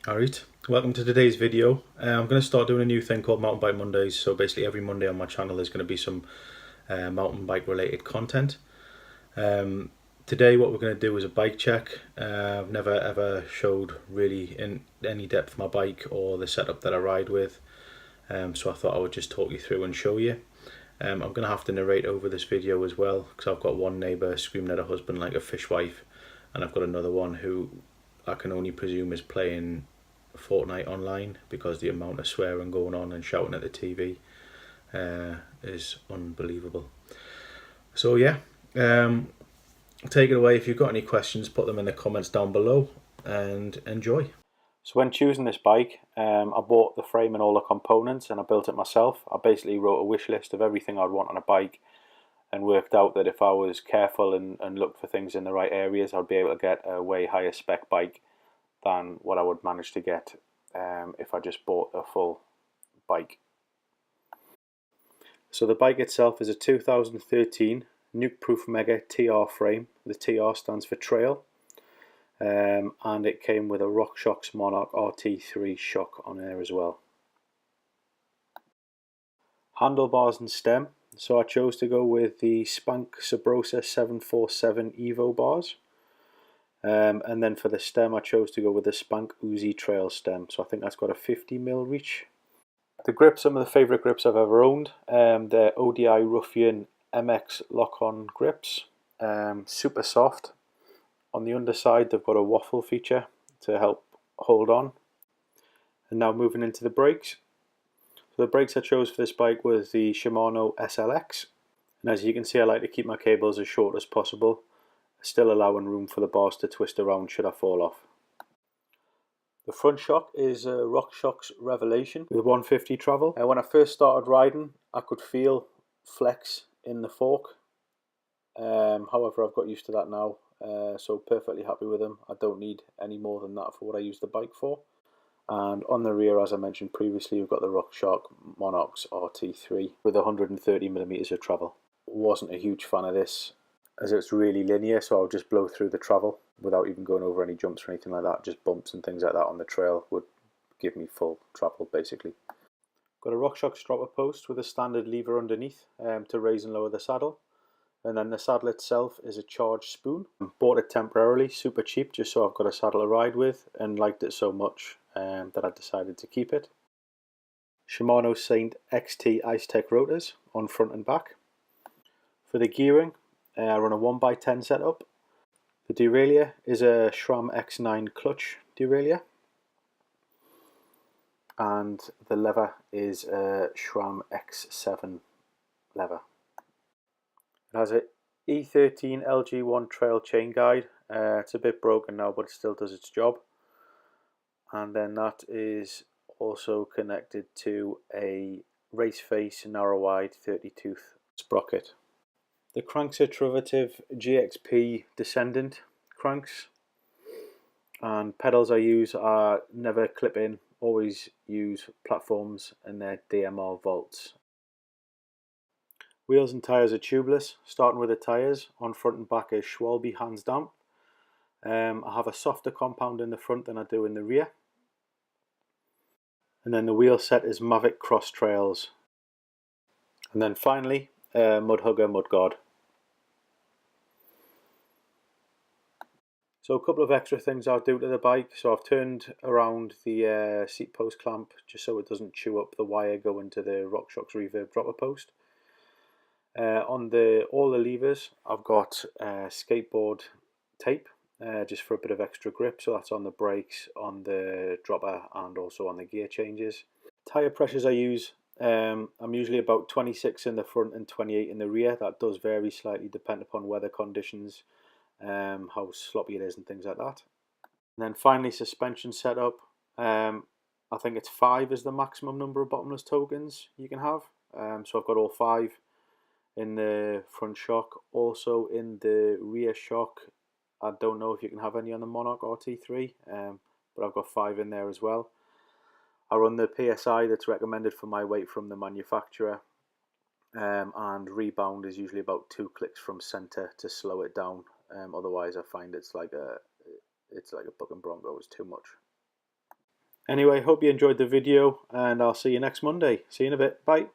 Alright, welcome to today's video. I'm going to start doing a new thing called Mountain Bike Mondays. So basically every Monday on my channel there's going to be some mountain bike related content. Today what we're going to do is a bike check. I've never ever showed really in any depth my bike or the setup that I ride with. So I thought I would just talk you through and show you. I'm going to have to narrate over this video as well, because I've got one neighbour screaming at her husband like a fishwife, and I've got another one who I can only presume is playing Fortnite online, because the amount of swearing going on and shouting at the TV is unbelievable. So yeah, take it away. If you've got any questions, put them in the comments down below and enjoy. So when choosing this bike, I bought the frame and all the components and I built it myself. I basically wrote a wish list of everything I'd want on a bike and worked out that if I was careful and looked for things in the right areas, I'd be able to get a way higher spec bike than what I would manage to get if I just bought a full bike. So the bike itself is a 2013 Nukeproof Mega TR frame. The TR stands for trail, and it came with a RockShox Monarch RT3 shock on there as well. Handlebars and stem. So I chose to go with the Spank Sabrosa 747 Evo bars. And then for the stem I chose to go with the Spank Uzi Trail stem, so I think that's got a 50mm reach. The grips, some of the favourite grips I've ever owned, they're ODI Ruffian MX lock-on grips, super soft. On the underside they've got a waffle feature to help hold on. And now moving into the brakes. So the brakes I chose for this bike was the Shimano SLX, and as you can see I like to keep my cables as short as possible, still allowing room for the bars to twist around should I fall off. The front shock is a RockShox Revelation with 150 travel. When I first started riding I could feel flex in the fork, however I've got used to that now, so perfectly happy with them. I don't need any more than that for what I use the bike for. And on the rear, as I mentioned previously, we've got the RockShox Monarch RT3 with 130mm of travel. Wasn't a huge fan of this, as it's really linear, so I'll just blow through the travel without even going over any jumps or anything like that. Just bumps and things like that on the trail would give me full travel basically. Got a RockShox stropper post with a standard lever underneath to raise and lower the saddle, and then the saddle itself is a charged spoon. Bought it temporarily, super cheap, just so I've got a saddle to ride with, and liked it so much that I decided to keep it. Shimano Saint XT Ice Tech rotors on front and back. For the gearing, I run a 1x10 setup. The derailleur is a SRAM X9 clutch derailleur, and the lever is a SRAM X7 lever. It has a E13 LG1 trail chain guide. It's a bit broken now, but it still does its job. And then that is also connected to a race face narrow wide 30 tooth sprocket. The cranks are Trivative GXP Descendant cranks, and pedals I use are never clip in, always use platforms, and they're DMR Volts. Wheels and tyres are tubeless. Starting with the tyres, on front and back is Schwalbe hands down. I have a softer compound in the front than I do in the rear. And then the wheel set is Mavic Cross Trails. And then finally, Mudhugger Mudguard. So a couple of extra things I'll do to the bike. So I've turned around the seat post clamp just so it doesn't chew up the wire going to the RockShox reverb dropper post. On all the levers, I've got skateboard tape just for a bit of extra grip. So that's on the brakes, on the dropper, and also on the gear changes. Tyre pressures I use, I'm usually about 26 in the front and 28 in the rear. That does vary slightly depending upon weather conditions, how sloppy it is and things like that. And then finally, suspension setup. I think it's 5 is the maximum number of bottomless tokens you can have. So I've got all 5 in the front shock. Also in the rear shock, I don't know if you can have any on the Monarch or T3, but I've got 5 in there as well. I run the PSI that's recommended for my weight from the manufacturer, and rebound is usually about 2 clicks from center to slow it down. Otherwise, I find it's like a bucking bronco. It's too much. Anyway, hope you enjoyed the video, and I'll see you next Monday. See you in a bit. Bye.